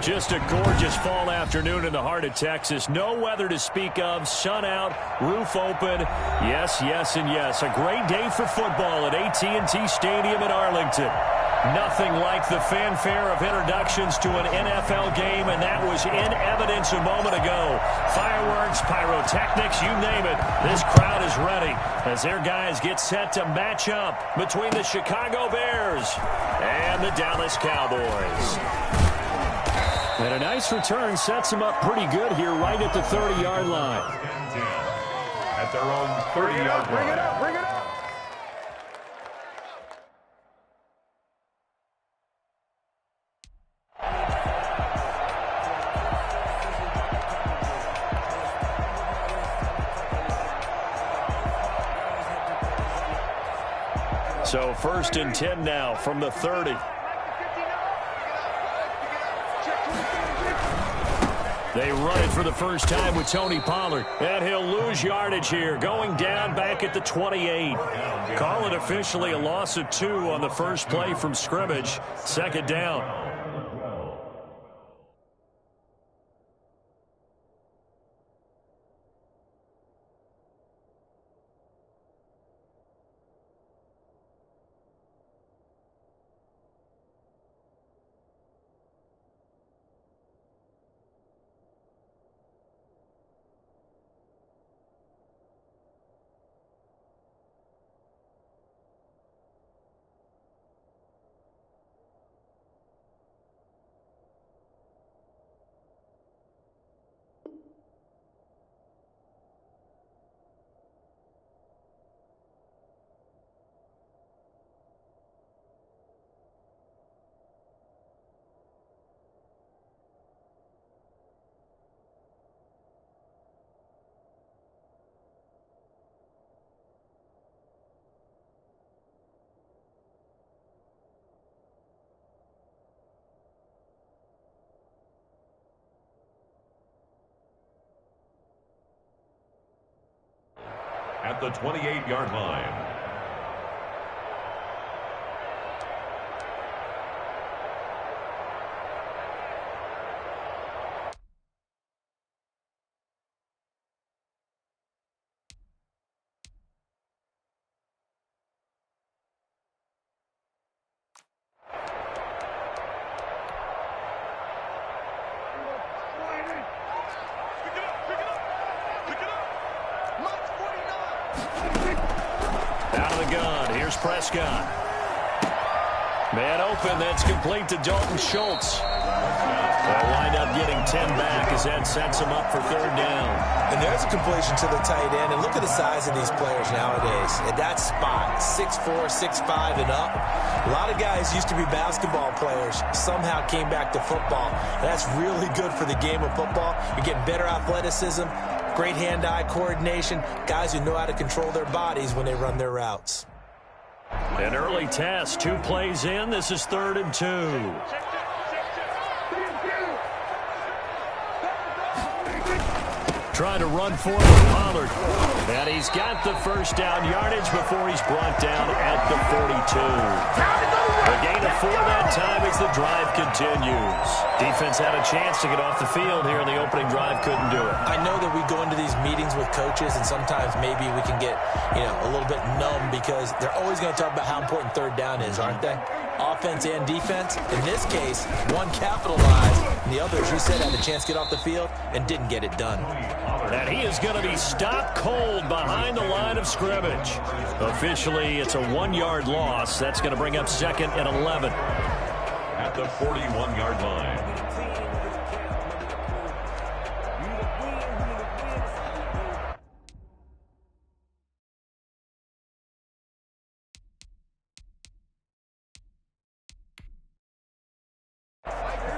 Just a gorgeous fall afternoon in the heart of Texas. No weather to speak of. Sun out, roof open. Yes, yes, and yes. A great day for football at AT&T Stadium in Arlington. Nothing like the fanfare of introductions to an NFL game, and that was in evidence a moment ago. Fireworks, pyrotechnics, you name it. This crowd is ready as their guys get set to match up between the Chicago Bears and the Dallas Cowboys. And a nice return sets them up pretty good here right at the 30-yard line. At their own 30-yard line. Bring it up, bring it up. So 1st and 10 now from the 30. They run it for the first time with Tony Pollard. And he'll lose yardage here, going down back at the 28. Call it officially a loss of 2 on the first play from scrimmage. 2nd down. At the 28-yard line. Prescott. Man open, that's complete to Dalton Schultz. They'll wind up getting 10 back as that sets them up for 3rd down. And there's a completion to the tight end. And look at the size of these players nowadays. At that spot, 6'4", 6'5", and up. A lot of guys used to be basketball players, somehow came back to football. And that's really good for the game of football. You're getting better athleticism, great hand-eye coordination, guys who know how to control their bodies when they run their routes. An early test, 2 plays in. This is 3rd and 2. Trying to run for it, Pollard. And he's got the first down yardage before he's brought down at the 42. A gain of 4 that time as the drive continues. Defense had a chance to get off the field here in the opening drive, couldn't do it. I know that we go into these meetings with coaches, and sometimes maybe we can get, a little bit numb because they're always going to talk about how important 3rd down is, aren't they? Offense and defense. In this case, one capitalized, and the other, as you said, had a chance to get off the field and didn't get it done. And he is going to be stopped cold behind the line of scrimmage. Officially, it's a 1-yard loss. That's going to bring up 2nd and 11. At the 41-yard line.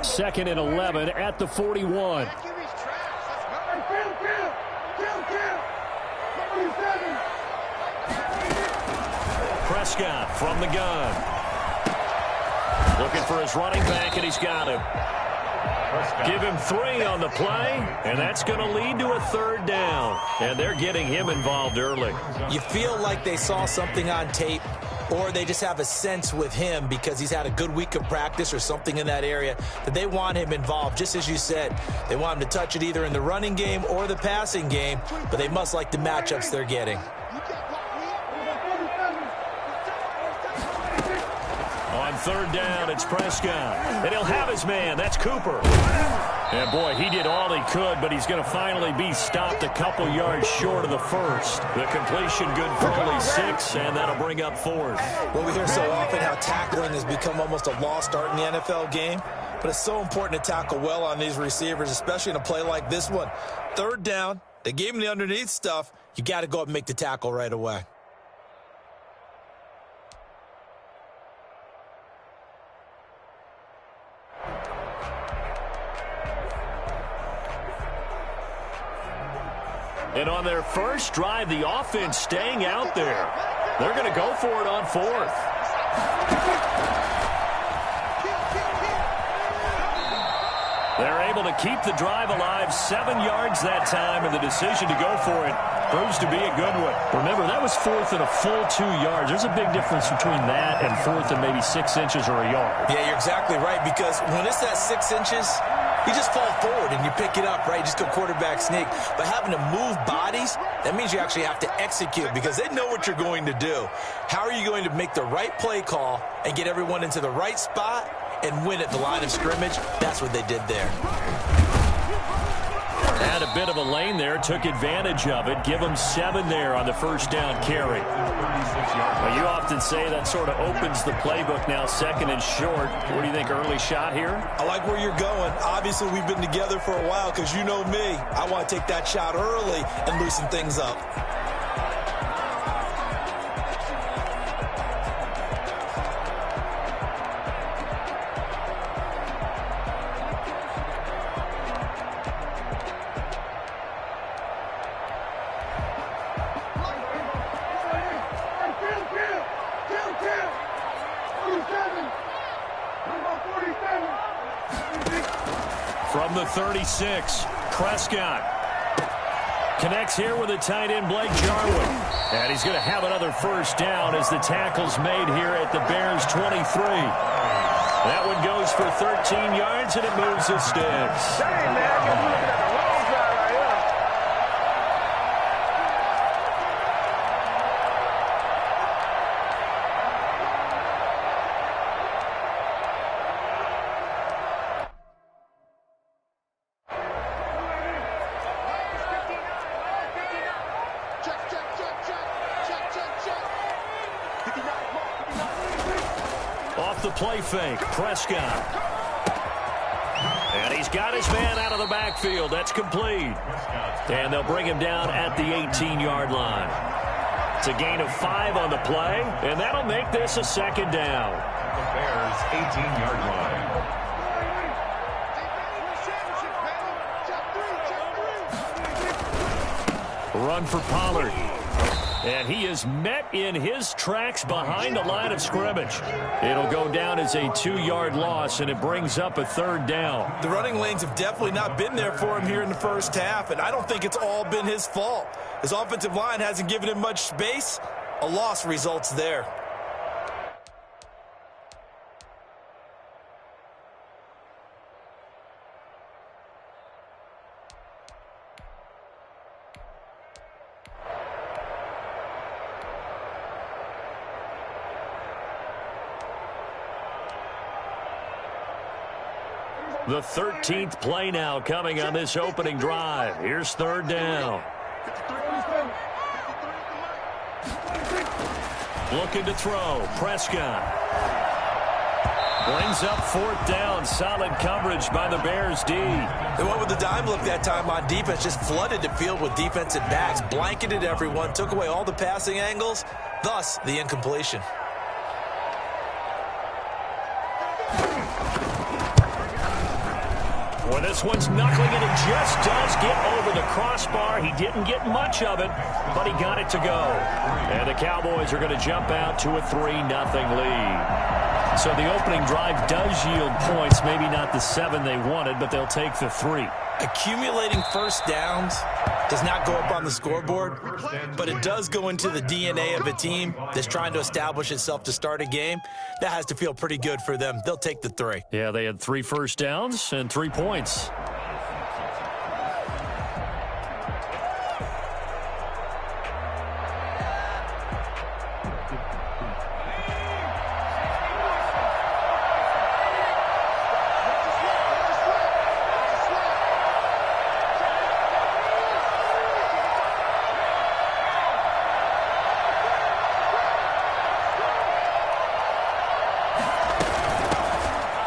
Second and 11 at the 41. Prescott from the gun. Looking for his running back, and he's got him. Give him 3 on the play, and that's going to lead to a 3rd down. And they're getting him involved early. You feel like they saw something on tape or they just have a sense with him because he's had a good week of practice or something in that area that they want him involved. Just as you said, they want him to touch it either in the running game or the passing game, but they must like the matchups they're getting. On third down, it's Prescott. And he'll have his man. That's Cooper. And, boy, he did all he could, but he's going to finally be stopped a couple yards short of the first. The completion good for only 6, and that'll bring up fourth. Well, we hear so often how tackling has become almost a lost art in the NFL game, but it's so important to tackle well on these receivers, especially in a play like this one. Third down, they gave him the underneath stuff. You got to go up and make the tackle right away. And on their first drive, the offense staying out there. They're going to go for it on fourth. They're able to keep the drive alive, 7 yards that time, and the decision to go for it proves to be a good one. Remember, that was fourth and a full 2 yards. There's a big difference between that and fourth and maybe 6 inches or a yard. Yeah, you're exactly right, because when it's that 6 inches, you just fall forward and you pick it up, right? You just go quarterback sneak. But having to move bodies, that means you actually have to execute because they know what you're going to do. How are you going to make the right play call and get everyone into the right spot and win at the line of scrimmage? That's what they did there. Had a bit of a lane there, took advantage of it. Give them 7 there on the first down carry. Well, you often say that sort of opens the playbook now, 2nd and short. What do you think, early shot here? I like where you're going. Obviously, we've been together for a while because you know me. I want to take that shot early and loosen things up. From the 36, Prescott connects here with the tight end, Blake Jarwin. And he's going to have another first down as the tackle's made here at the Bears' 23. That one goes for 13 yards, and it moves the sticks. Dang, man, you're looking at the wrong guy right here. Off the play fake, Prescott. And he's got his man out of the backfield. That's complete. And they'll bring him down at the 18-yard line. It's a gain of 5 on the play, and that'll make this a 2nd down. The Bears' 18-yard line. Run for Pollard. And he is met in his tracks behind the line of scrimmage. It'll go down as a 2-yard loss, and it brings up a 3rd down. The running lanes have definitely not been there for him here in the first half, and I don't think it's all been his fault. His offensive line hasn't given him much space. A loss results there. The 13th play now coming on this opening drive. Here's 3rd down. Looking to throw. Prescott. Brings up 4th down. Solid coverage by the Bears D. They went with the dime look that time on defense. Just flooded the field with defensive backs. Blanketed everyone. Took away all the passing angles. Thus, the incompletion. Well, this one's knuckling it. It just does get over the crossbar. He didn't get much of it, but he got it to go. And the Cowboys are going to jump out to a 3-0 lead. So the opening drive does yield points. Maybe not the 7 they wanted, but they'll take the 3. Accumulating first downs does not go up on the scoreboard, but it does go into the DNA of a team that's trying to establish itself to start a game. That has to feel pretty good for them. They'll take the 3. Yeah, they had 3 first downs and 3 points.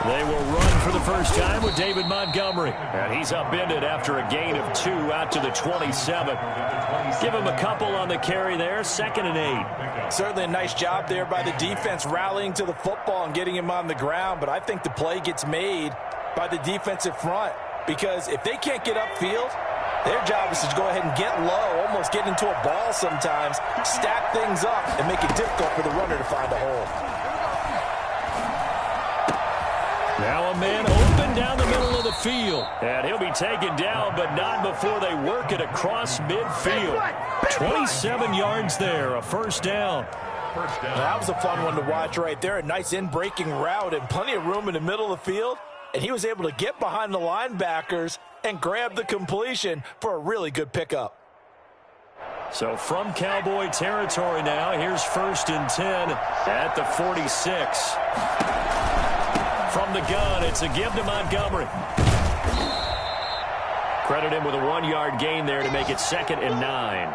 They will run for the first time with David Montgomery. And he's upended after a gain of 2 out to the 27. Give him a couple on the carry there, 2nd and 8. Certainly a nice job there by the defense rallying to the football and getting him on the ground. But I think the play gets made by the defensive front, because if they can't get upfield, their job is to go ahead and get low, almost get into a ball sometimes, stack things up, and make it difficult for the runner to find a hole. Now a man open down the middle of the field. And he'll be taken down, but not before they work it across midfield. 27 yards there, a first down. That was a fun one to watch right there. A nice in-breaking route and plenty of room in the middle of the field. And he was able to get behind the linebackers and grab the completion for a really good pickup. So from Cowboy territory now, here's 1st and 10 at the 46. From the gun, it's a give to Montgomery. Credit him with a 1-yard gain there to make it 2nd and 9.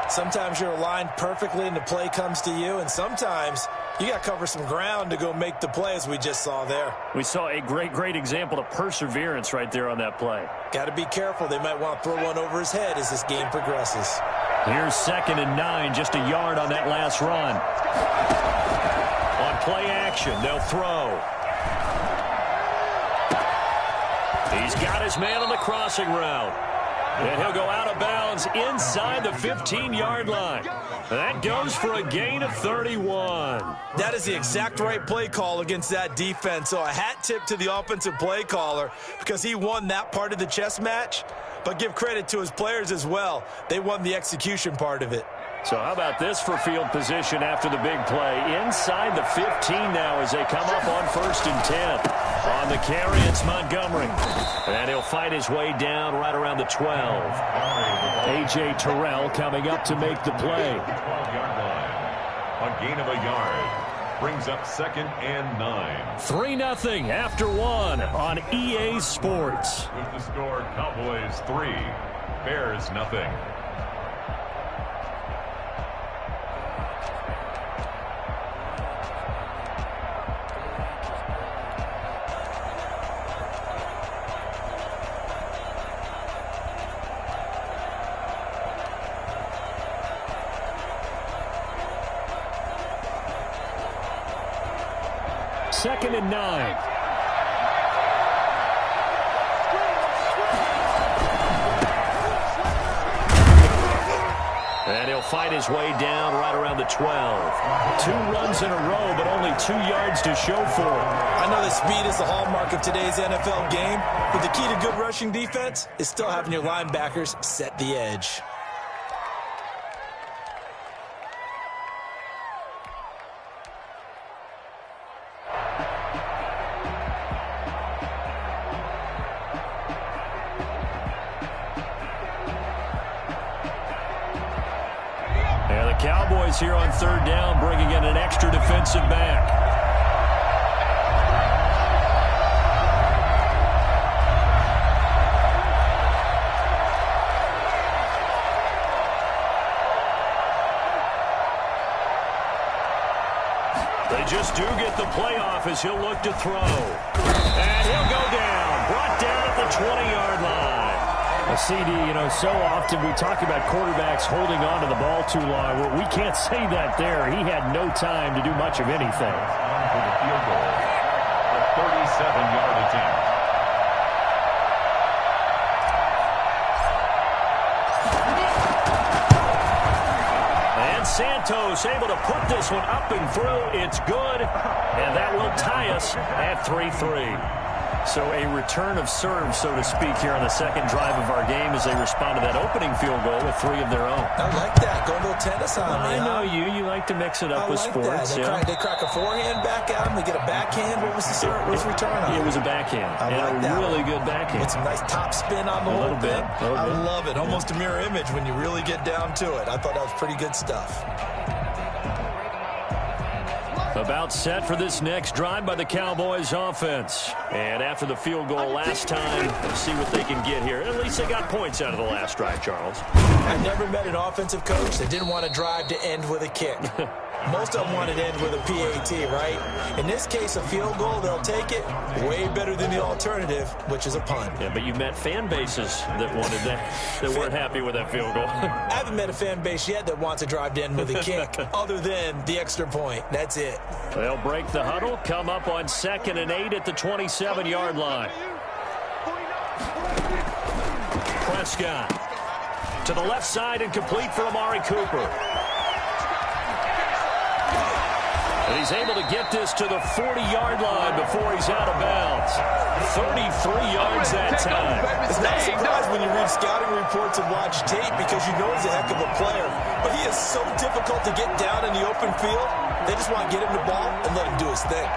Sometimes you're aligned perfectly and the play comes to you, and sometimes you got to cover some ground to go make the play, as we just saw there. We saw a great example of perseverance right there on that play. Got to be careful. They might want to throw one over his head as this game progresses. Here's 2nd and 9, just a yard on that last run. On play action, they'll throw. He's got his man on the crossing route. And he'll go out of bounds inside the 15-yard line. That goes for a gain of 31. That is the exact right play call against that defense. So a hat tip to the offensive play caller, because he won that part of the chess match. But give credit to his players as well. They won the execution part of it. So how about this for field position after the big play? Inside the 15 now as they come up on 1st and 10. On the carry, it's Montgomery. And he'll fight his way down right around the 12. A.J. Terrell coming up to make the play. 12-yard line. A gain of a yard. Brings up 2nd and 9. 3-0 after 1 on EA Sports. With the score, Cowboys 3, Bears nothing. Second and 9. And he'll fight his way down right around the 12. 2 runs in a row, but only 2 yards to show for it. I know that speed is the hallmark of today's NFL game, but the key to good rushing defense is still having your linebackers set the edge. Cowboys here on 3rd down, bringing in an extra defensive back. They just do get the playoff as he'll look to throw. And he'll go down, brought down at the 20-yard line. A CD, so often we talk about quarterbacks holding on to the ball too long. Well, we can't say that there. He had no time to do much of anything. For the field goal, a 37-yard attempt. And Santos able to put this one up and through. It's good, and that will tie us at 3-3. So a return of serve, so to speak, here on the second drive of our game as as they respond to that opening field goal with 3 of their own. I like that. Go a little tennis on me. I know you. You like to mix it up with sports. They crack a forehand back at him. They get a backhand. What was the return on? It was a backhand. I like that. Really good backhand. With some nice top spin on the whole thing. I love it. Almost a mirror image when you really get down to it. I thought that was pretty good stuff. About set for this next drive by the Cowboys offense. And after the field goal last time, let's see what they can get here. At least they got points out of the last drive, Charles. I never met an offensive coach that didn't want to drive to end with a kick. Most of them wanted to end with a PAT, right? In this case, a field goal, they'll take it. Way better than the alternative, which is a punt. Yeah, but you met fan bases that wanted that, that weren't happy with that field goal. I haven't met a fan base yet that wants to drive to end with a kick, other than the extra point. That's it. They'll break the huddle, come up on 2nd and 8 at the 27-yard line. Prescott to the left side and complete for Amari Cooper. And he's able to get this to the 40-yard line before he's out of bounds. 33 yards that time. It's not a surprise when you read scouting reports and watch tape because you know he's a heck of a player. But he is so difficult to get down in the open field. They just want to get him the ball and let him do his thing.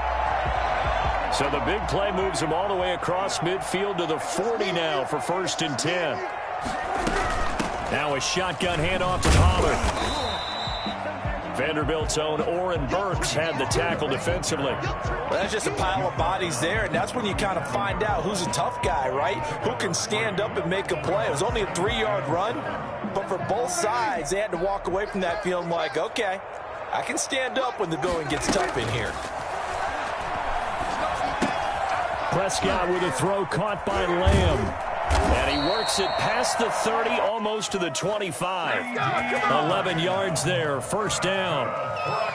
So the big play moves him all the way across midfield to the 40 now for 1st and 10. Now a shotgun handoff to Pollard. Vanderbilt's own Oren Burks had the tackle defensively. Well, that's just a pile of bodies there, and that's when you kind of find out who's a tough guy, right? Who can stand up and make a play. It was only a 3-yard run, but for both sides, they had to walk away from that feeling like, okay, I can stand up when the going gets tough in here. Prescott with a throw caught by Lamb. And he works it past the 30, almost to the 25. 11 yards there, 1st down.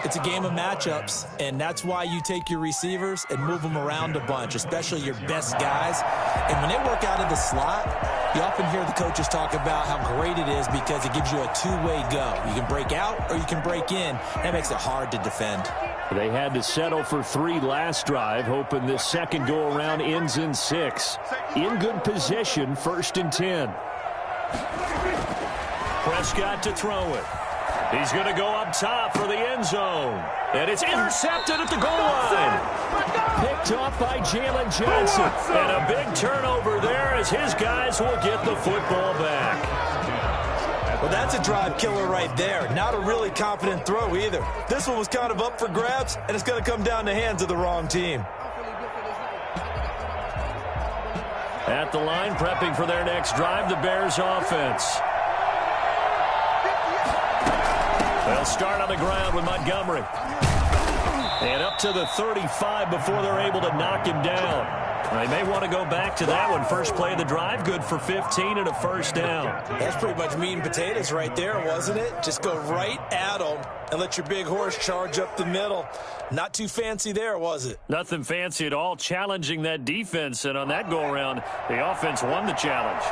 It's a game of matchups, and that's why you take your receivers and move them around a bunch, especially your best guys. And when they work out of the slot, you often hear the coaches talk about how great it is because it gives you a two-way go. You can break out or you can break in. That makes it hard to defend. They had to settle for 3 last drive, hoping this second go-around ends in 6. In good position, 1st and 10. Prescott to throw it. He's going to go up top for the end zone. And it's intercepted at the goal line. Picked off by Jalen Johnson. And a big turnover there as his guys will get the football back. Well, that's a drive killer right there. Not a really confident throw either. This one was kind of up for grabs, and it's going to come down the hands of the wrong team. At the line, prepping for their next drive, the Bears offense. They'll start on the ground with Montgomery. And up to the 35 before they're able to knock him down. They may want to go back to that one. First play of the drive, good for 15 and a 1st down. That's pretty much meat and potatoes right there, wasn't it? Just go right at them and let your big horse charge up the middle. Not too fancy there, was it? Nothing fancy at all, challenging that defense. And on that go-around, the offense won the challenge.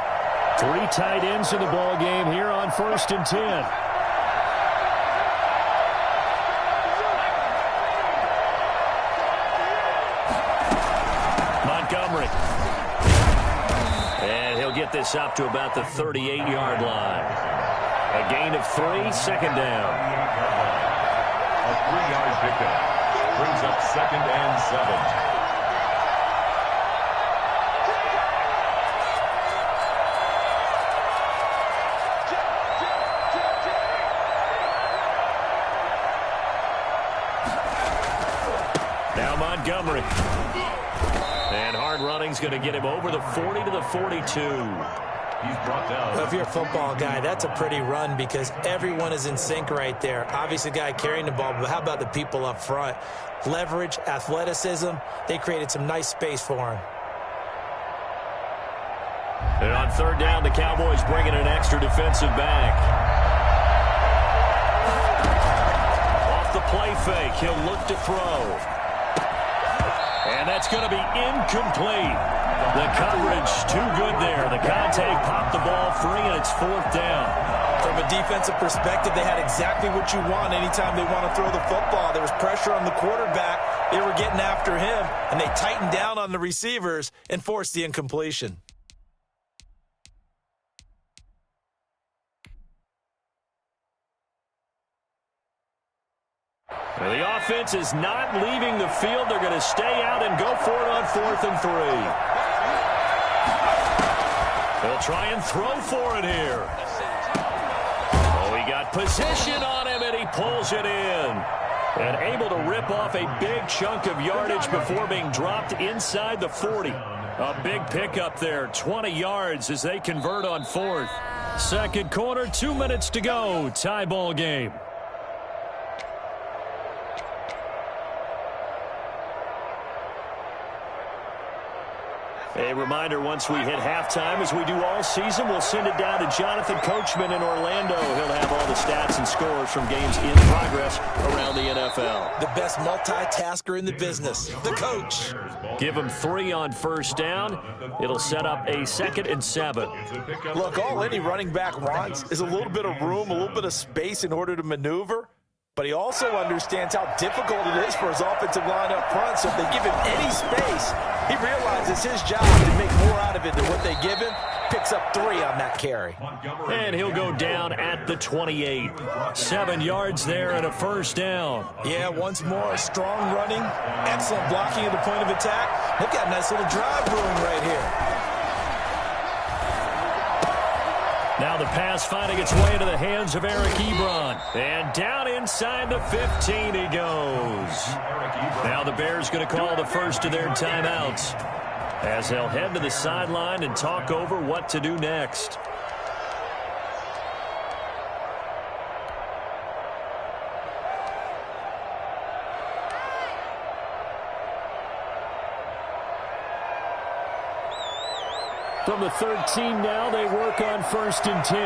3 tight ends in the ball game here on 1st and 10. Montgomery. And he'll get this up to about the 38-yard line. A gain of 3, 2nd down. A 3-yard pickup brings up 2nd and 7. Now Montgomery. And hard running's going to get him over the 40 to the 42. He's brought down. Well, if you're a football guy, that's a pretty run because everyone is in sync right there. Obviously, the guy carrying the ball, but how about the people up front? Leverage, athleticism, they created some nice space for him. And on 3rd down, the Cowboys bringing an extra defensive back. Off the play fake, he'll look to throw. And that's going to be incomplete. The coverage too good there. The contact popped the ball free, and it's 4th down. From a defensive perspective, they had exactly what you want anytime they want to throw the football. There was pressure on the quarterback. They were getting after him, and they tightened down on the receivers and forced the incompletion. The offense is not leaving the field. They're going to stay out and go for it on 4th and 3. They'll try and throw for it here. Oh, he got position on him, and he pulls it in. And able to rip off a big chunk of yardage before being dropped inside the 40. A big pickup there, 20 yards as they convert on 4th. Second quarter, 2 minutes to go. Tie ball game. A reminder, once we hit halftime, as we do all season, we'll send it down to Jonathan Coachman in Orlando. He'll have all the stats and scores from games in progress around the NFL. The best multitasker in the business, the coach. Give him 3 on first down. It'll set up a 2nd and 7. Look, all any running back wants is a little bit of room, a little bit of space in order to maneuver. But he also understands how difficult it is for his offensive line up front. So if they give him any space, he realizes his job to make more out of it than what they give him. Picks up 3 on that carry. And he'll go down at the 28. 7 yards there and a first down. Yeah, once more, strong running, excellent blocking at the point of attack. They've got a nice little drive brewing right here. Now the pass finding its way into the hands of Eric Ebron. And down inside the 15 he goes. Now the Bears going to call the first of their timeouts, as they'll head to the sideline and talk over what to do next. From the 13 now, they work on 1st and 10.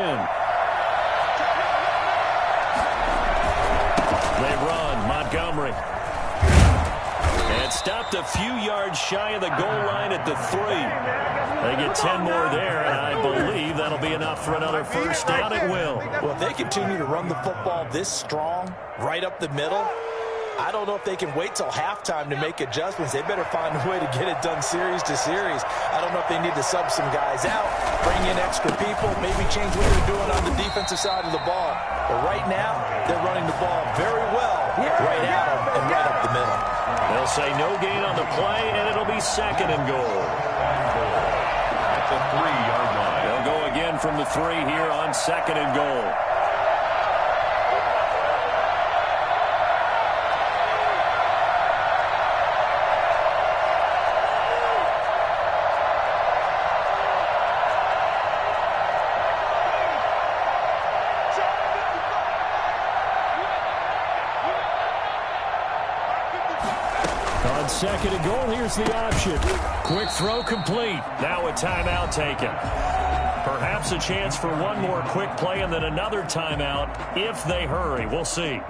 They run, Montgomery. And stopped a few yards shy of the goal line at the 3. They get 10 more there, and I believe that'll be enough for another first down. It will. Well, if they continue to run the football this strong, right up the middle, I don't know if they can wait till halftime to make adjustments. They better find a way to get it done series to series. I don't know if they need to sub some guys out, bring in extra people, maybe change what they're doing on the defensive side of the ball. But right now, they're running the ball very well right at them and right up the middle. They'll say no gain on the play, and it'll be 2nd and goal. At the 3-yard line. They'll go again from the 3 here on 2nd and goal. On 2nd and goal, here's the option. Quick throw complete. Now a timeout taken. Perhaps a chance for one more quick play and then another timeout if they hurry. We'll see.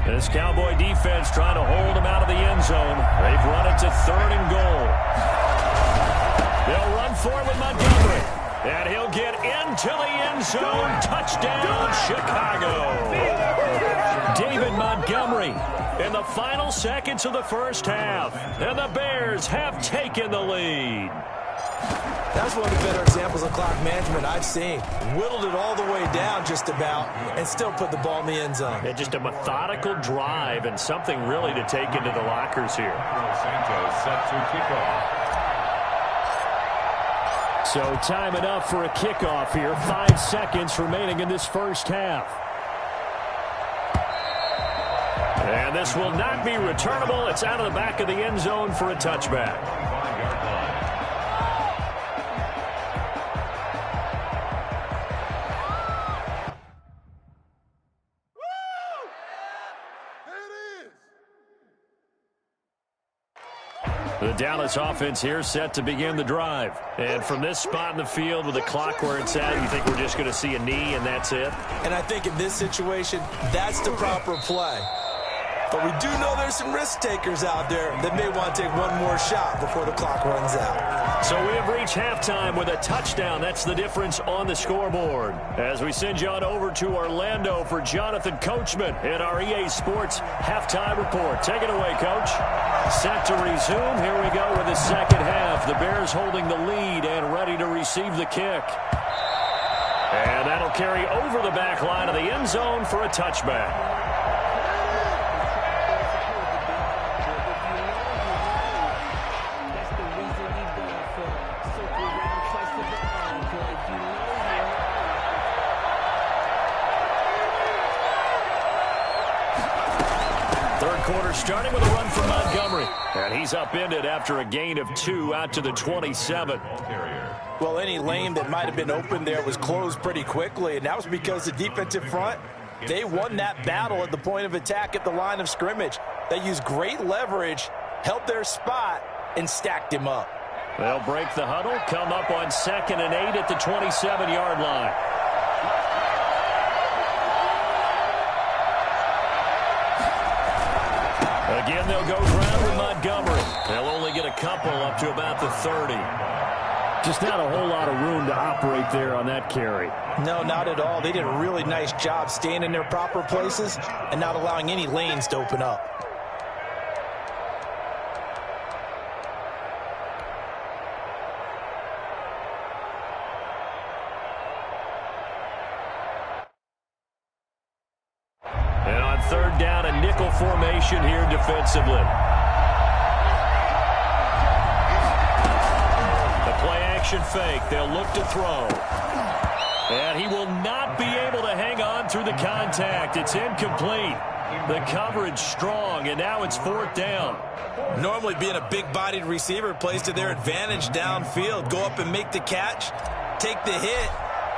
This Cowboy defense trying to hold him out of the end zone. They've run it to 3rd and goal. They'll run for it with Montgomery. And he'll get into the end zone. Touchdown, Chicago. David Montgomery in the final seconds of the first half. And the Bears have taken the lead. That's one of the better examples of clock management I've seen. Whittled it all the way down just about and still put the ball in the end zone. Yeah, just a methodical drive and something really to take into the lockers here. Santos set to kickoff. So time enough for a kickoff here. 5 seconds remaining in this first half. And this will not be returnable. It's out of the back of the end zone for a touchback. 5-yard line. The Dallas offense here set to begin the drive. And from this spot in the field with the clock where it's at, you think we're just going to see a knee and that's it? And I think in this situation, that's the proper play. But we do know there's some risk takers out there that may want to take one more shot before the clock runs out. So we have reached halftime with a touchdown. That's the difference on the scoreboard. As we send you on over to Orlando for Jonathan Coachman in our EA Sports halftime report. Take it away, Coach. Set to resume. Here we go with the second half. The Bears holding the lead and ready to receive the kick. And that'll carry over the back line of the end zone for a touchback. Third quarter starting with a run from Montgomery. And he's upended after a gain of 2 out to the 27. Well, any lane that might have been open there was closed pretty quickly, and that was because the defensive front, they won that battle at the point of attack at the line of scrimmage. They used great leverage, held their spot, and stacked him up. They'll break the huddle, come up on 2nd and 8 at the 27-yard line. Again, they'll go ground with Montgomery. They'll only get a couple up to about the 30. Just not a whole lot of room to operate there on that carry. No, not at all. They did a really nice job staying in their proper places and not allowing any lanes to open up. And on 3rd down, a nickel formation here defensively. Play-action fake. They'll look to throw. And he will not be able to hang on through the contact. It's incomplete. The coverage strong, and now it's 4th down. Normally being a big-bodied receiver plays to their advantage downfield. Go up and make the catch, take the hit,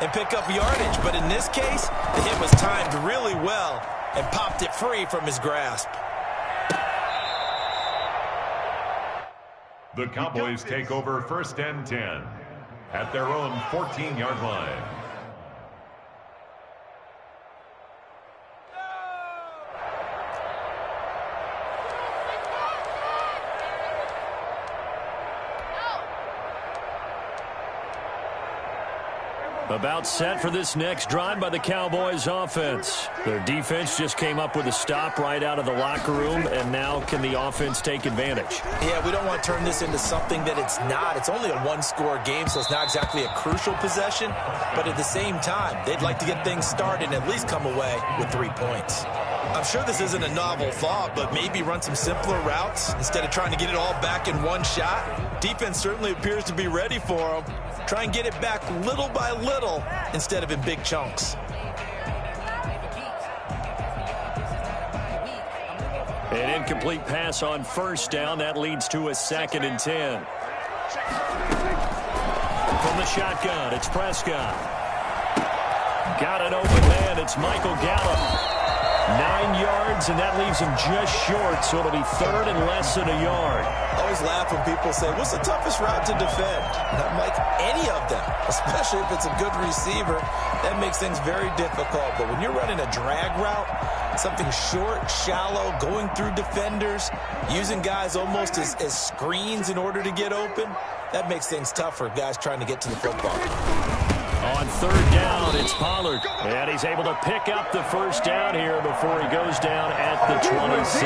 and pick up yardage. But in this case, the hit was timed really well and popped it free from his grasp. The Cowboys take over 1st and 10 at their own 14-yard line. About set for this next drive by the Cowboys offense. Their defense just came up with a stop right out of the locker room, and now can the offense take advantage? Yeah, we don't want to turn this into something that it's not. It's only a one-score game, so it's not exactly a crucial possession. But at the same time, they'd like to get things started and at least come away with 3 points. I'm sure this isn't a novel thought, but maybe run some simpler routes instead of trying to get it all back in one shot. Defense certainly appears to be ready for them. Try and get it back little by little instead of in big chunks. An incomplete pass on 1st down. That leads to a 2nd and 10. From the shotgun, it's Prescott. Got an open man. It's Michael Gallup. 9 yards, and that leaves him just short, so it'll be 3rd and less than a yard. I always laugh when people say, what's the toughest route to defend? And I'm like, any of them, especially if it's a good receiver. That makes things very difficult. But when you're running a drag route, something short, shallow, going through defenders, using guys almost as screens in order to get open, that makes things tough for guys trying to get to the football. On 3rd down, it's Pollard. And he's able to pick up the 1st down here before he goes down at the 26.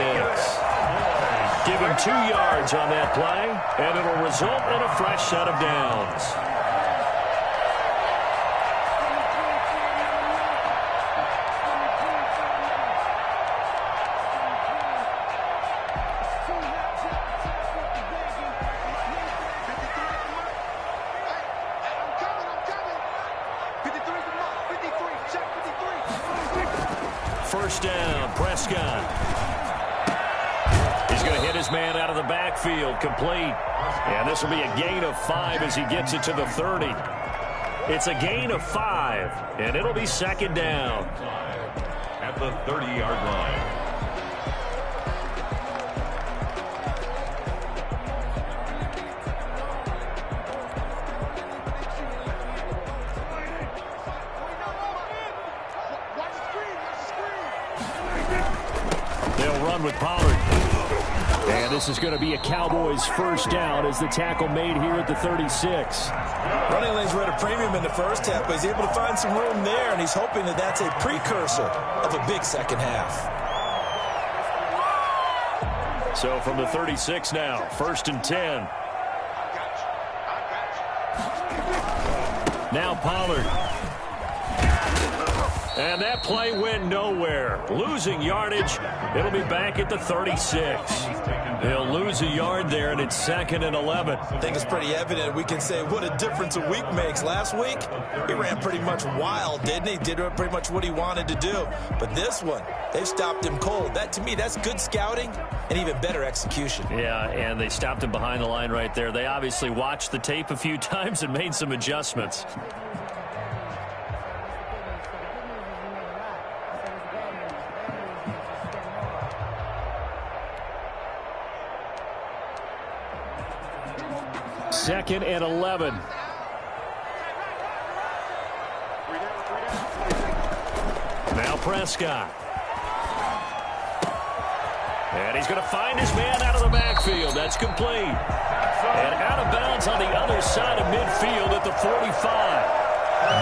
Give him 2 yards on that play, and it'll result in a fresh set of downs. First down, Prescott. He's going to hit his man out of the backfield, complete. And this will be a gain of 5 as he gets it to the 30. It's a gain of 5, and it'll be 2nd down. At the 30-yard line. run with Pollard. And this is going to be a Cowboys first down as the tackle made here at the 36. Running lanes were at a premium in the first half, but he's able to find some room there, and he's hoping that that's a precursor of a big second half. So from the 36 now, 1st and 10. Now Pollard. And that play went nowhere. Losing yardage. It'll be back at the 36. He'll lose a yard there, and it's 2nd and 11. I think it's pretty evident. We can say what a difference a week makes. Last week, he ran pretty much wild, didn't he? Did pretty much what he wanted to do. But this one, they've stopped him cold. That, to me, that's good scouting and even better execution. Yeah, and they stopped him behind the line right there. They obviously watched the tape a few times and made some adjustments. Second and 11. Now Prescott. And he's going to find his man out of the backfield. That's complete. And out of bounds on the other side of midfield at the 45.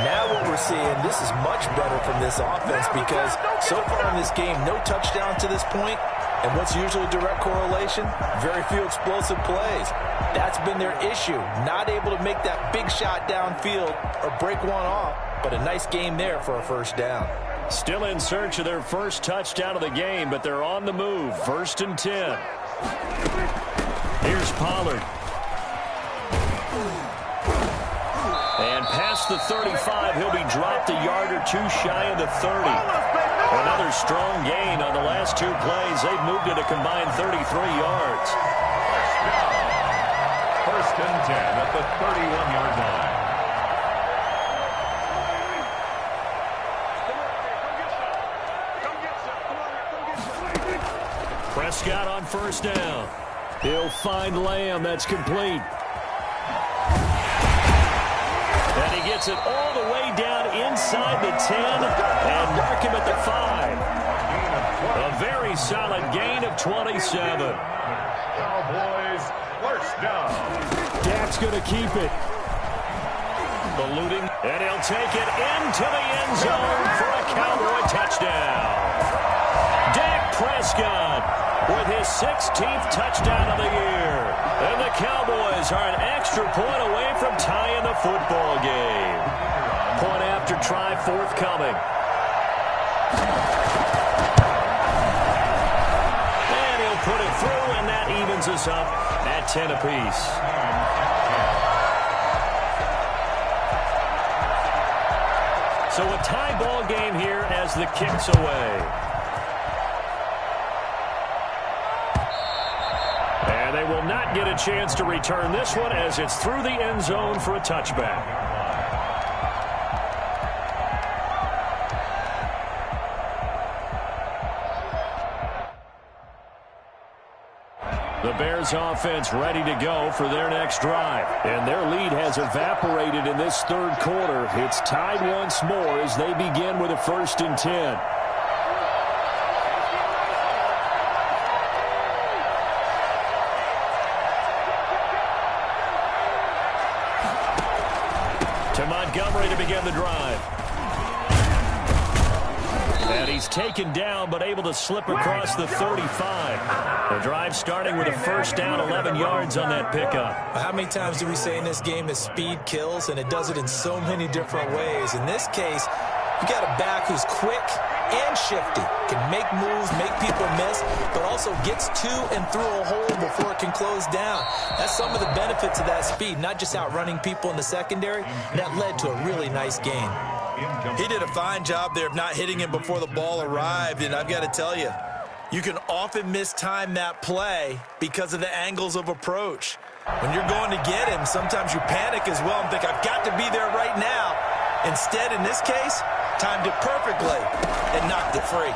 Now what we're seeing, this is much better from this offense because so far in this game, no touchdowns to this point. And what's usually a direct correlation? Very few explosive plays. That's been their issue. Not able to make that big shot downfield or break one off. But a nice game there for a first down. Still in search of their first touchdown of the game, but they're on the move. 1st and 10. Here's Pollard. And past the 35, he'll be dropped a yard or two shy of the 30. Another strong gain on the last two plays. They've moved it a combined 33 yards. 1st and 10 at the 31-yard line. Prescott on 1st down. He'll find Lamb. That's complete. And he gets it all the way down inside the 10 and mark him at the 5. A very solid gain of 27. Cowboys first down. Dak's going to keep it. Ballooning, and he'll take it into the end zone for a Cowboy touchdown. Dak Prescott with his 16th touchdown of the year. And the Cowboys are an extra point away from tying the football game. Point after try forthcoming. And he'll put it through, and that evens us up at 10 apiece. So a tie ball game here as the kick's away. And they will not get a chance to return this one as it's through the end zone for a touchback. The Bears offense ready to go for their next drive. And their lead has evaporated in this third quarter. It's tied once more as they begin with a 1st and 10. To Montgomery to begin the drive. And he's taken down but able to slip across the 35. The drive starting with a 1st down, 11 yards on that pickup. How many times do we say in this game that speed kills, and it does it in so many different ways? In this case, you got a back who's quick and shifty, can make moves, make people miss, but also gets to and through a hole before it can close down. That's some of the benefits of that speed, not just outrunning people in the secondary. That led to a really nice game. He did a fine job there of not hitting him before the ball arrived, and I've got to tell you, you can often mistime that play because of the angles of approach. When you're going to get him, sometimes you panic as well and think, I've got to be there right now. Instead, in this case, timed it perfectly and knocked it free.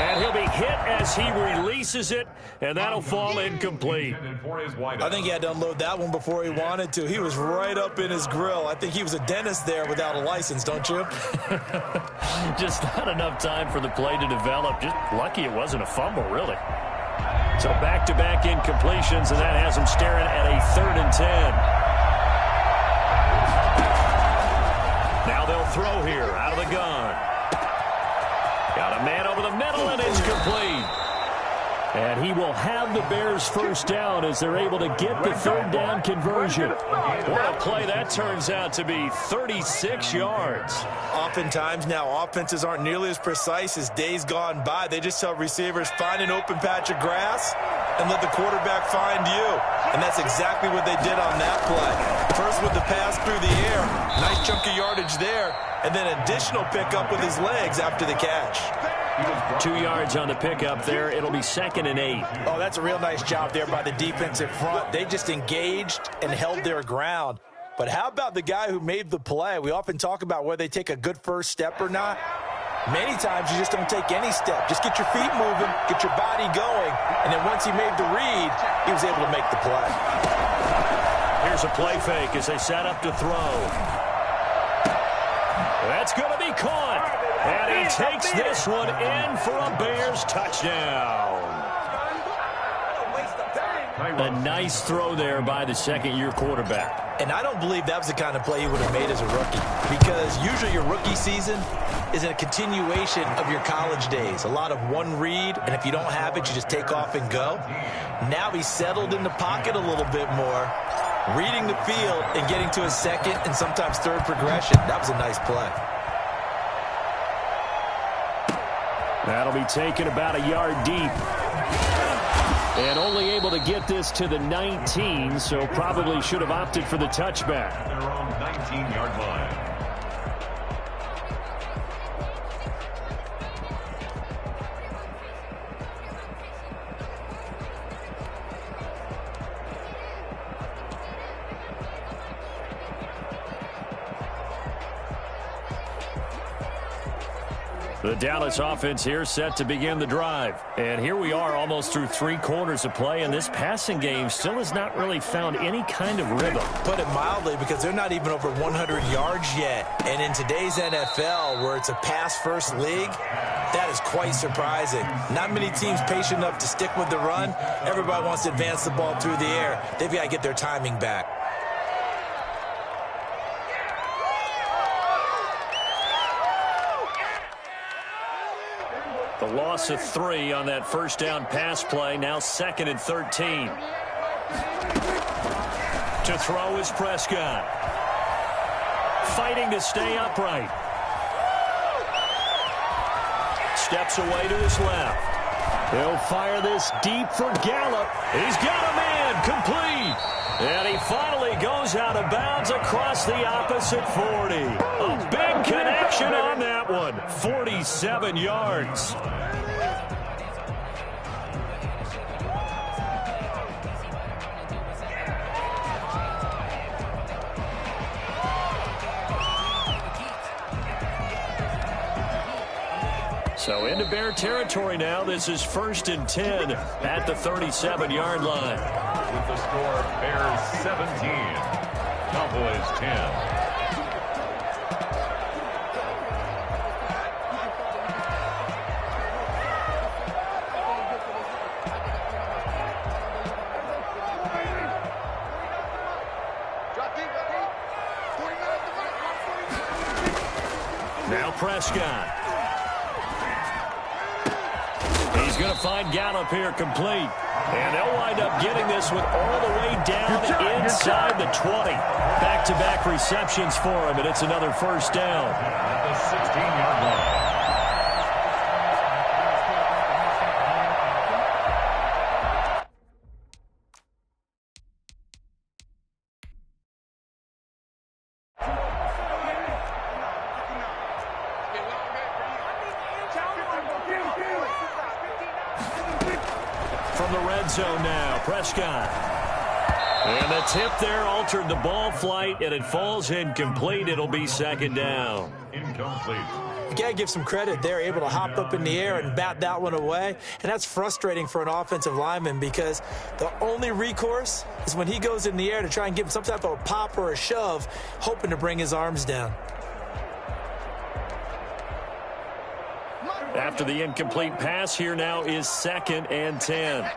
And he'll to be hit as he releases it, and that'll fall incomplete. I think he had to unload that one before he wanted to. He was right up in his grill. I think he was a dentist there without a license, don't you? Just not enough time for the play to develop. Just lucky it wasn't a fumble, really. So back-to-back incompletions, and that has him staring at a 3rd and 10. Now they'll throw here out of the gun. Got a man over the middle, and it's complete. And he will have the Bears first down as they're able to get the 3rd down conversion. What a play that turns out to be, 36 yards. Oftentimes now offenses aren't nearly as precise as days gone by. They just tell receivers, find an open patch of grass and let the quarterback find you. And that's exactly what they did on that play. First with the pass through the air, nice chunk of yardage there, and then additional pickup with his legs after the catch. 2 yards on the pickup there. It'll be 2nd and 8. Oh, that's a real nice job there by the defensive front. They just engaged and held their ground. But how about the guy who made the play? We often talk about whether they take a good first step or not. Many times you just don't take any step. Just get your feet moving, get your body going, and then once he made the read, he was able to make the play. Here's a play fake as they set up to throw. That's going to be caught. And he takes this one in for a Bears touchdown. A nice throw there by the second-year quarterback. And I don't believe that was the kind of play he would have made as a rookie, because usually your rookie season is a continuation of your college days. A lot of one read, and if you don't have it, you just take off and go. Now he's settled in the pocket a little bit more, reading the field and getting to a second and sometimes third progression. That was a nice play. That'll be taken about a yard deep. And only able to get this to the 19, so probably should have opted for the touchback. Their own 19-yard line. The Dallas offense here set to begin the drive. And here we are almost through 3 quarters of play, and this passing game still has not really found any kind of rhythm. Put it mildly, because they're not even over 100 yards yet. And in today's NFL, where it's a pass-first league, that is quite surprising. Not many teams patient enough to stick with the run. Everybody wants to advance the ball through the air. They've got to get their timing back. The loss of 3 on that first down pass play. Now 2nd and 13. To throw is Prescott. Fighting to stay upright. Steps away to his left. He'll fire this deep for Gallup. He's got a man complete. And he finally goes out of bounds across the opposite 40. A big connection on that one. 47 yards. So into Bear territory now. This is 1st and 10 at the 37-yard line. With the score, Bears 17, Cowboys 10. Now Prescott. He's going to find Gallup here complete. And they'll wind up getting this one all the way down inside the 20. Back-to-back receptions for him, and it's another first down. At the 16-yard line. From the red zone now, Prescott. And the tip there altered the ball flight, and it falls incomplete. It'll be second down. Incomplete. You got to give some credit. They're able to hop up in the air and bat that one away. And that's frustrating for an offensive lineman because the only recourse is when he goes in the air to try and give him some type of a pop or a shove, hoping to bring his arms down. After the incomplete pass, here now is 2nd and 10.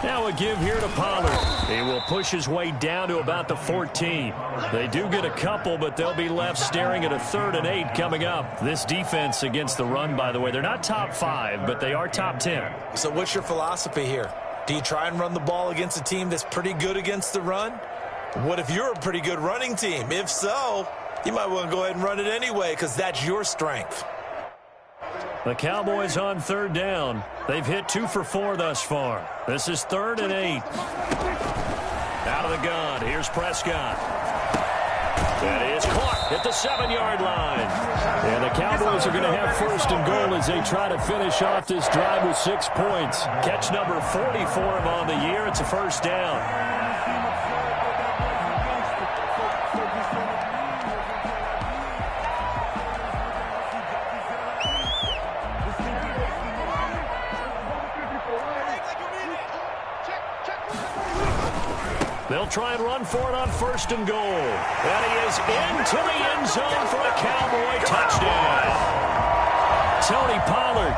Now a give here to Pollard. He will push his way down to about the 14. They do get a couple, but they'll be left staring at a 3rd and 8 coming up. This defense against the run, by the way, they're not top 5, but they are top 10. So what's your philosophy here? Do you try and run the ball against a team that's pretty good against the run? What if you're a pretty good running team? If so, you might want to go ahead and run it anyway because that's your strength. The Cowboys on 3rd down. They've hit 2 for 4 thus far. This is 3rd and 8. Out of the gun. Here's Prescott. That is caught at the 7-yard line. And the Cowboys are going to have 1st and goal as they try to finish off this drive with 6 points. Catch number 40 for him on the year. It's a 1st down. They'll try and run for it on 1st and goal. And he is into the end zone for a Cowboy touchdown. Tony Pollard,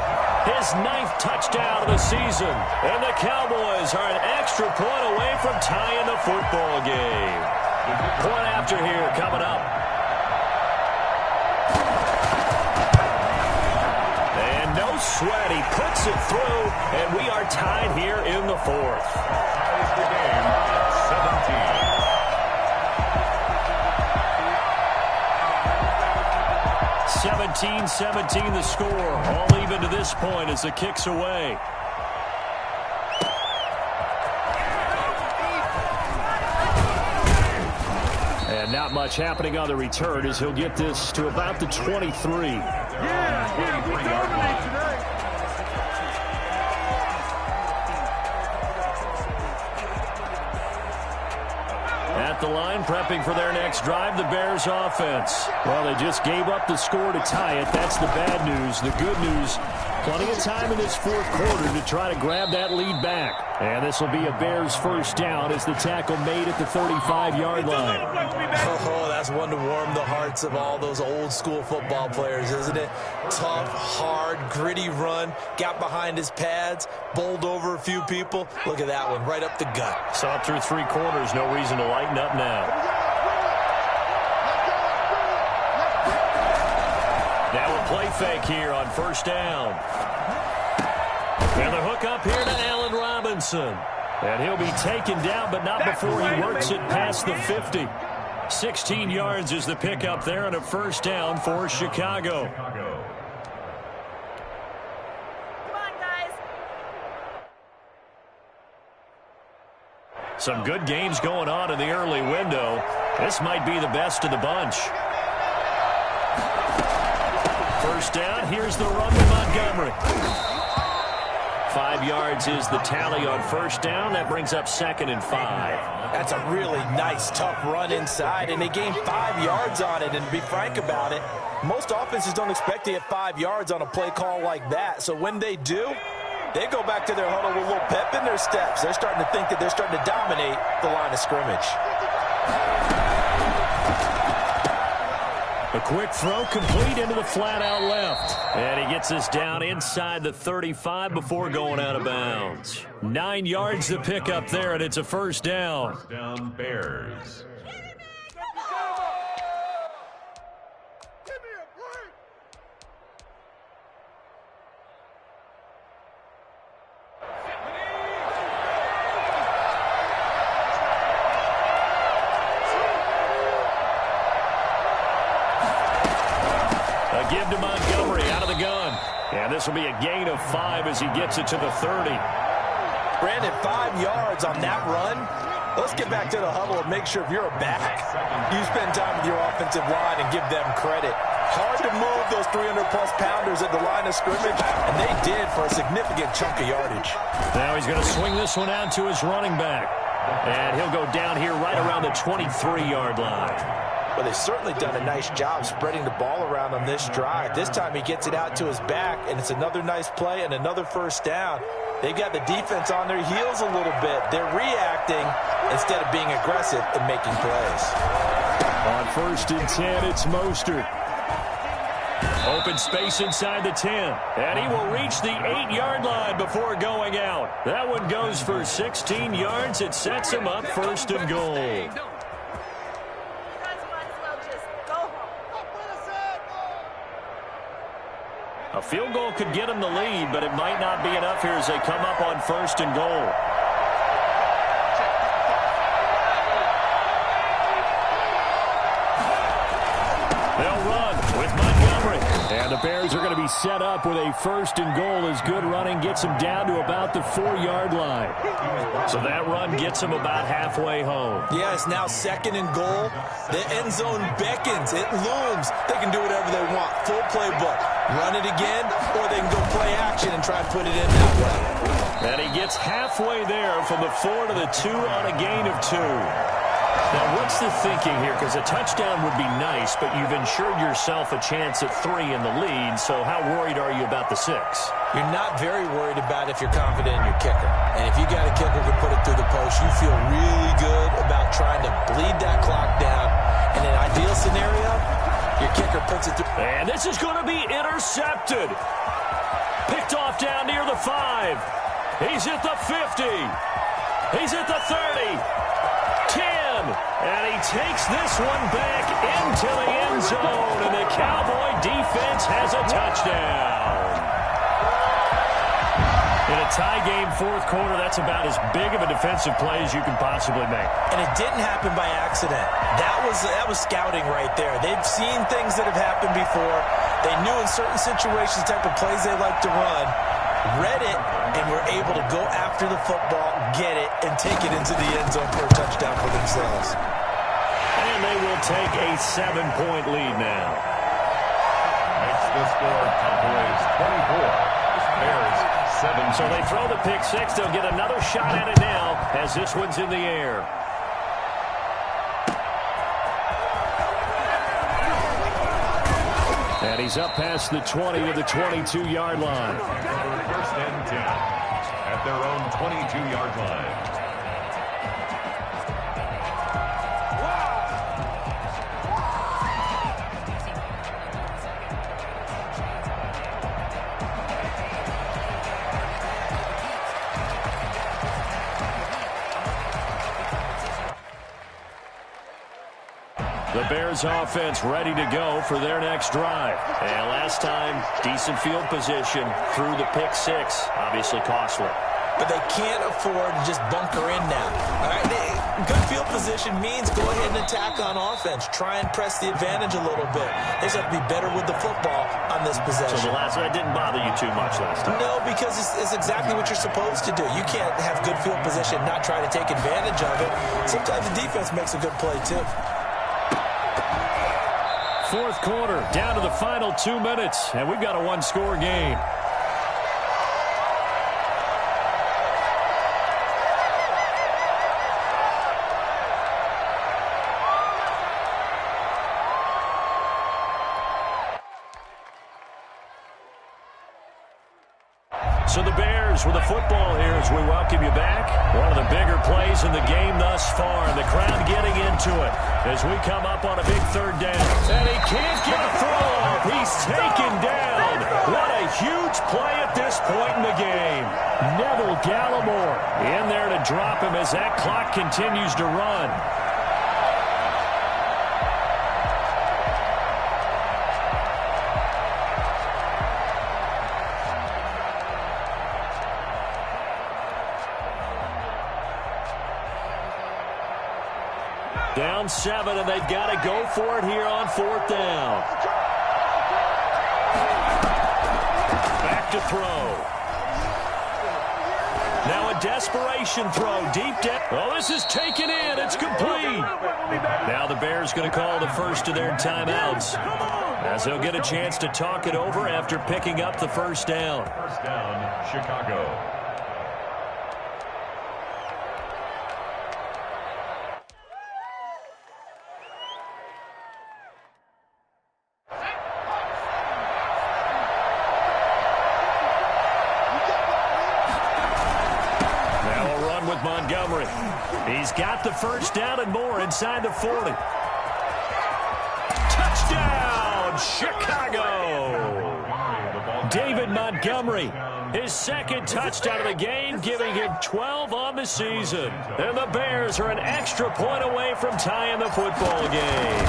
his 9th touchdown of the season. And the Cowboys are an extra point away from tying the football game. Point after here coming up. And no sweat. He puts it through, and we are tied here in the 4th. Ties the game at 17. 17-17 the score. All even to this point as the kick's away. And not much happening on the return as he'll get this to about the 23. Yeah, we dominate today. At the line, prepping for their next drive, the Bears offense. Well, they just gave up the score to tie it. That's the bad news. The good news, plenty of time in this 4th quarter to try to grab that lead back. And this will be a Bears 1st down as the tackle made at the 35-yard line. Oh, that's one to warm the hearts of all those old-school football players, isn't it? Tough, hard, gritty run, got behind his pads, bowled over a few people. Look at that one, right up the gut. Saw it through 3 quarters, no reason to lighten up now. Now a play fake here on 1st down. And the hook up here to Allen Robinson. And he'll be taken down, but not before he works it past the 50. 16 yards is the pickup there and a 1st down for Chicago. Come on, guys. Some good games going on in the early window. This might be the best of the bunch. 1st down. Here's the run to Montgomery. 5 yards is the tally on 1st down. That brings up 2nd and 5. That's a really nice, tough run inside, and they gained 5 yards on it. And to be frank about it, most offenses don't expect to get 5 yards on a play call like that. So when they do, they go back to their huddle with a little pep in their steps. They're starting to think that they're starting to dominate the line of scrimmage. A quick throw complete into the flat out left. And he gets us down inside the 35 before going out of bounds. 9 yards to pick up there, and it's a 1st down. 1st down, Bears. Give to Montgomery out of the gun. And this will be a gain of 5 as he gets it to the 30. Brandon, 5 yards on that run. Let's get back to the huddle and make sure if you're a back, you spend time with your offensive line and give them credit. Hard to move those 300-plus pounders at the line of scrimmage, and they did for a significant chunk of yardage. Now he's going to swing this one out to his running back. And he'll go down here right around the 23-yard line. Well, they've certainly done a nice job spreading the ball around on this drive. This time he gets it out to his back, and it's another nice play and another first down. They've got the defense on their heels a little bit. They're reacting instead of being aggressive and making plays. On 1st and 10, it's Mostert. Open space inside the 10. And he will reach the 8-yard line before going out. That one goes for 16 yards. It sets him up 1st and goal. A field goal could get him the lead, but it might not be enough here as they come up on 1st and goal. They'll run with Montgomery. And the Bears are going to be set up with a 1st and goal as good running gets them down to about the 4-yard line. So that run gets them about halfway home. Yeah, it's now 2nd and goal. The end zone beckons. It looms. They can do whatever they want. Full playbook. Run it again, or they can go play action and try and put it in that way. And he gets halfway there from the 4 to the 2 on a gain of 2. Now, what's the thinking here? Because a touchdown would be nice, but you've ensured yourself a chance at 3 in the lead, so how worried are you about the 6? You're not very worried about if you're confident in your kicker. And if you got a kicker who can put it through the post, you feel really good about trying to bleed that clock down. In an ideal scenario, your kicker puts it through. And this is going to be intercepted. Picked off down near the 5. He's at the 50. He's at the 30. 10. And he takes this one back into the end zone. And the Cowboy defense has a touchdown. In a tie game, 4th quarter, that's about as big of a defensive play as you can possibly make. And it didn't happen by accident. That was scouting right there. They've seen things that have happened before. They knew in certain situations the type of plays they like to run, read it, and were able to go after the football, get it, and take it into the end zone for a touchdown for themselves. And they will take a 7-point lead now. Makes the score Cowboys 24. Bears 7. So they throw the pick 6. They'll get another shot at it now as this one's in the air. And he's up past the 20 to the 22-yard line. 1st and 10 at their own 22-yard line. The Bears offense ready to go for their next drive. And last time, decent field position through the pick 6. Obviously costly. But they can't afford to just bunker in now. All right, good field position means go ahead and attack on offense. Try and press the advantage a little bit. They just have to be better with the football on this possession. So the last one didn't bother you too much last time? No, because it's exactly what you're supposed to do. You can't have good field position, not try to take advantage of it. Sometimes the defense makes a good play, too. 4th quarter, down to the final 2 minutes, and we've got a 1-score game. So the Bears with the football here as we welcome you back. One of the bigger plays in the game thus far, and the crowd getting into it as we come up on a big 3rd down. And he can't get a throw. He's taken down. What a huge play at this point in the game. Neville Gallimore in there to drop him as that clock continues to run. Down 7, and they've got to go for it here on 4th down. Back to throw. Now a desperation throw deep down. Oh, this is taken in. It's complete. Now the the Bears going to call the first of their timeouts, as they'll get a chance to talk it over after picking up the first down. First down, Chicago. Montgomery. He's got the first down and more inside the 40. Touchdown, Chicago! David Montgomery, his second touchdown of the game, giving him 12 on the season. And the Bears are an extra point away from tying the football game.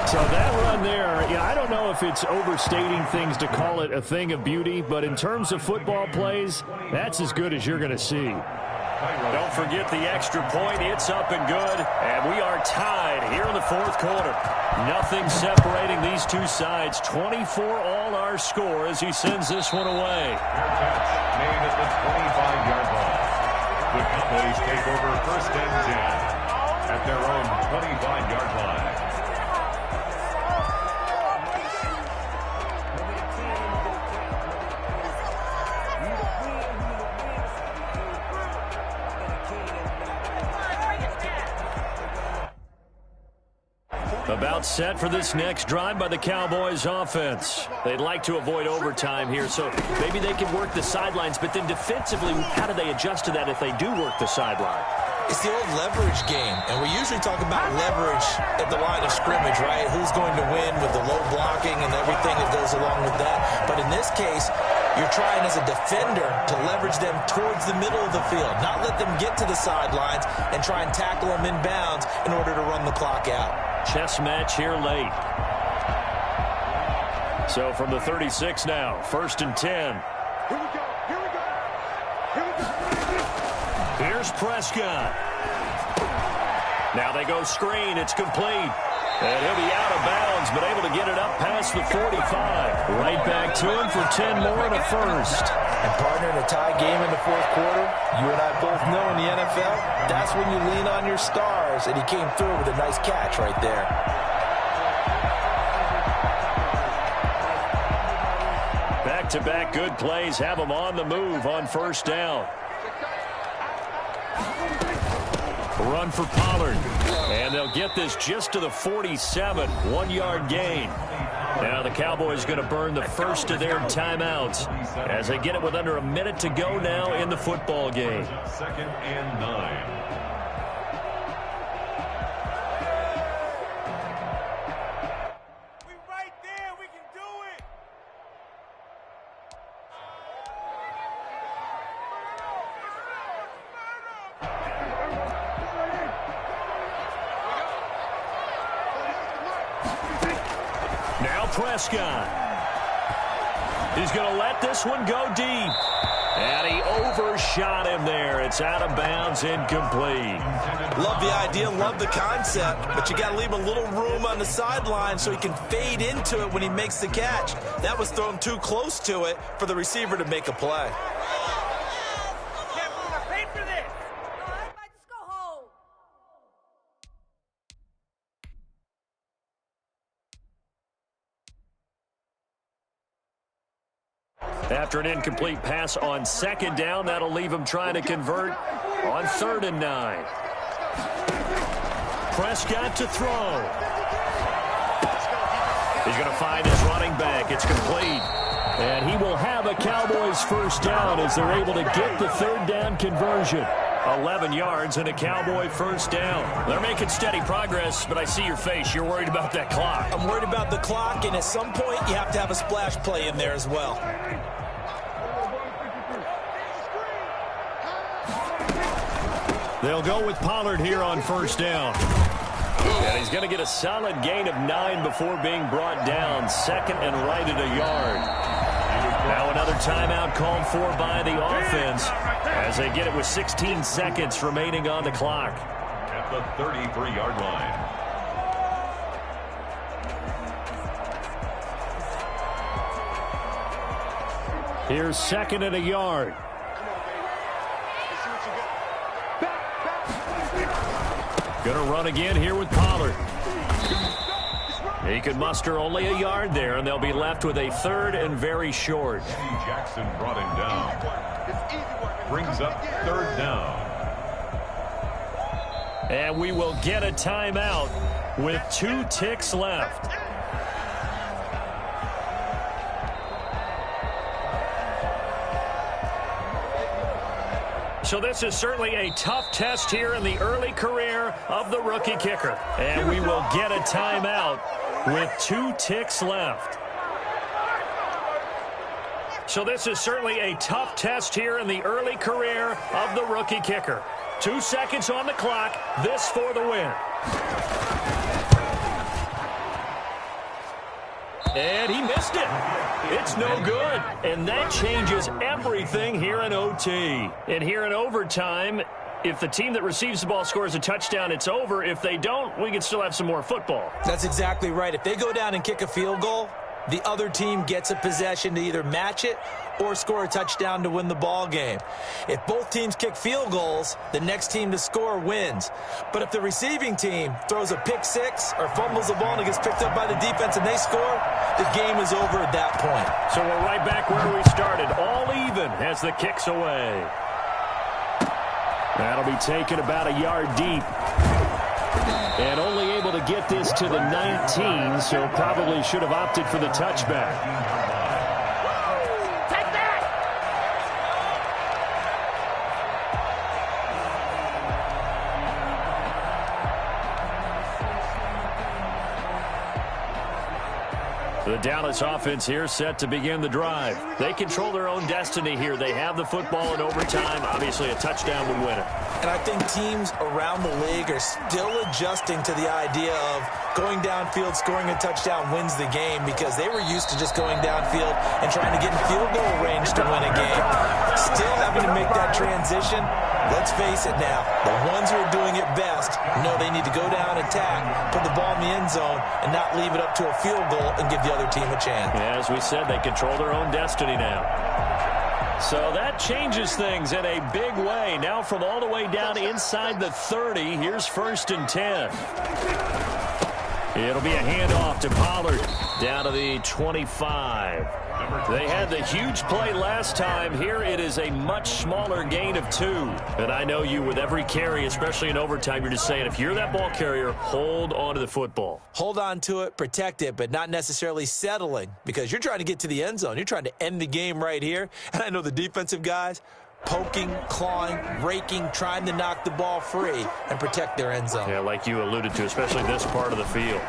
So that run there, I don't know if it's overstating things to call it a thing of beauty, but in terms of football plays, that's as good as you're going to see. Don't forget the extra point. It's up and good. And we are tied here in the fourth quarter. Nothing separating these two sides. 24 all our score as he sends this one away. Catch made at the 25-yard line. The Cowboys take over first and 10 at their own 25-yard line. About set for this next drive by the Cowboys offense. They'd like to avoid overtime here, so maybe they can work the sidelines, but then defensively, how do they adjust to that if they do work the sideline? It's the old leverage game, and we usually talk about leverage at the line of scrimmage, right? Who's going to win with the low blocking and everything that goes along with that. But in this case, you're trying as a defender to leverage them towards the middle of the field, not let them get to the sidelines and try and tackle them in bounds in order to run the clock out. Chess match here late. So from the 36 now, first and 10. Here we go. Here we go. Here we go. Here's Prescott. Now they go screen. It's complete. And he'll be out of bounds, but able to get it up past the 45. Right back to him for 10 more and a first. And partner, in a tie game in the fourth quarter, you and I both know in the NFL, that's when you lean on your stars. And he came through with a nice catch right there. Back-to-back good plays have him on the move on first down. Run for Pollard. And they'll get this just to the 47. 1-yard gain. Now the Cowboys going to burn the first of their timeouts as they get it with under a minute to go now in the football game. Second and 9. Prescott. He's going to let this one go deep. And he overshot him there. It's out of bounds, incomplete. Love the idea, love the concept, but you got to leave a little room on the sideline so he can fade into it when he makes the catch. That was thrown too close to it for the receiver to make a play. After an incomplete pass on second down, that'll leave him trying to convert on 3rd and 9. Prescott to throw. He's going to find his running back. It's complete. And he will have a Cowboys first down as they're able to get the 3rd down conversion. 11 yards and a Cowboy first down. They're making steady progress, but I see your face. You're worried about that clock. I'm worried about the clock, and at some point you have to have a splash play in there as well. They'll go with Pollard here on first down. And he's going to get a solid gain of 9 before being brought down. Second and right at a yard. Now another timeout called for by the offense as they get it with 16 seconds remaining on the clock. At the 33-yard line. Here's second and a yard. Going to run again here with Pollard. He could muster only a yard there, and they'll be left with a 3rd and very short. Jackson brought him down. Brings up 3rd down. And we will get a timeout with 2 ticks left. So this is certainly a tough test here in the early career of the rookie kicker. And we will get a timeout with 2 ticks left. So this is certainly a tough test here in the early career of the rookie kicker. 2 seconds on the clock. This for the win. And he missed it. It's no good. And that changes everything here in OT. And here in overtime, if the team that receives the ball scores a touchdown, it's over. If they don't, we can still have some more football. That's exactly right. If they go down and kick a field goal, the other team gets a possession to either match it or score a touchdown to win the ball game. If both teams kick field goals, the next team to score wins. But if the receiving team throws a pick six or fumbles the ball and it gets picked up by the defense and they score, the game is over at that point. So we're right back where we started, all even as the kick's away. That'll be taken about a yard deep. And only able to get this to the 19, so probably should have opted for the touchback. The Dallas offense here set to begin the drive. They control their own destiny here. They have the football in overtime. Obviously, a touchdown would win it. And I think teams around the league are still adjusting to the idea of going downfield, scoring a touchdown wins the game, because they were used to just going downfield and trying to get in field goal range to win a game. Still having to make that transition. Let's face it now, the ones who are doing it best know they need to go down, attack, put the ball in the end zone, and not leave it up to a field goal and give the other team a chance. Yeah, as we said, they control their own destiny now. So that changes things in a big way. Now from all the way down inside the 30, here's 1st and 10. It'll be a handoff to Pollard down to the 25. They had the huge play last time. Here it is a much smaller gain of 2. And I know you, with every carry, especially in overtime, you're just saying, if you're that ball carrier, hold on to the football. Hold on to it, protect it, but not necessarily settling, because you're trying to get to the end zone. You're trying to end the game right here. And I know the defensive guys poking, clawing, raking, trying to knock the ball free and protect their end zone. Yeah, like you alluded to, especially this part of the field.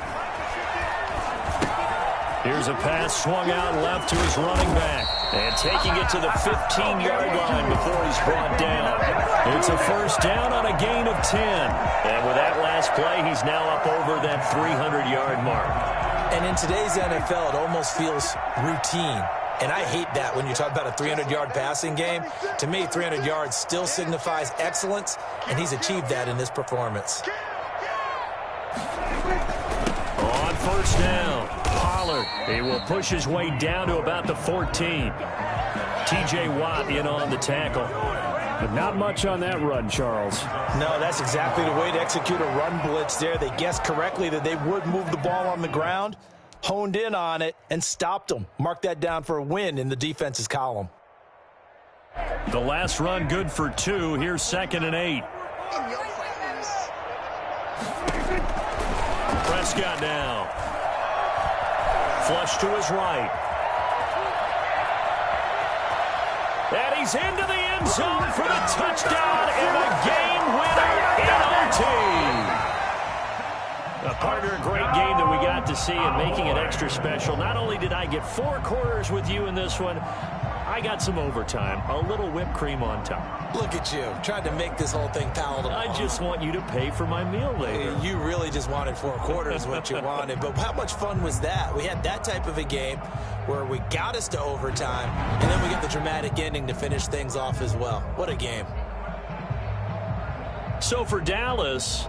Here's a pass swung out left to his running back. And taking it to the 15-yard line before he's brought down. It's a 1st down on a gain of 10. And with that last play, he's now up over that 300-yard mark. And in today's NFL, it almost feels routine. And I hate that when you talk about a 300-yard passing game. To me, 300 yards still signifies excellence, and he's achieved that in this performance. On 1st down, Pollard. He will push his way down to about the 14. T.J. Watt in on the tackle. But not much on that run, Charles. No, that's exactly the way to execute a run blitz there. They guessed correctly that they would move the ball on the ground, honed in on it, and stopped them. Mark that down for a win in the defense's column. The last run good for 2. Here's 2nd and 8. Prescott now. Flush to his right. And he's into the end zone for the touchdown and a game winner in OT. Partner, a great game that we got to see, and making it extra special. Not only did I get 4 quarters with you in this one, I got some overtime, a little whipped cream on top. Look at you, trying to make this whole thing palatable. I just want you to pay for my meal later. You really just wanted 4 quarters, what you wanted. But how much fun was that? We had that type of a game where we got us to overtime, and then we get the dramatic ending to finish things off as well. What a game. So for Dallas,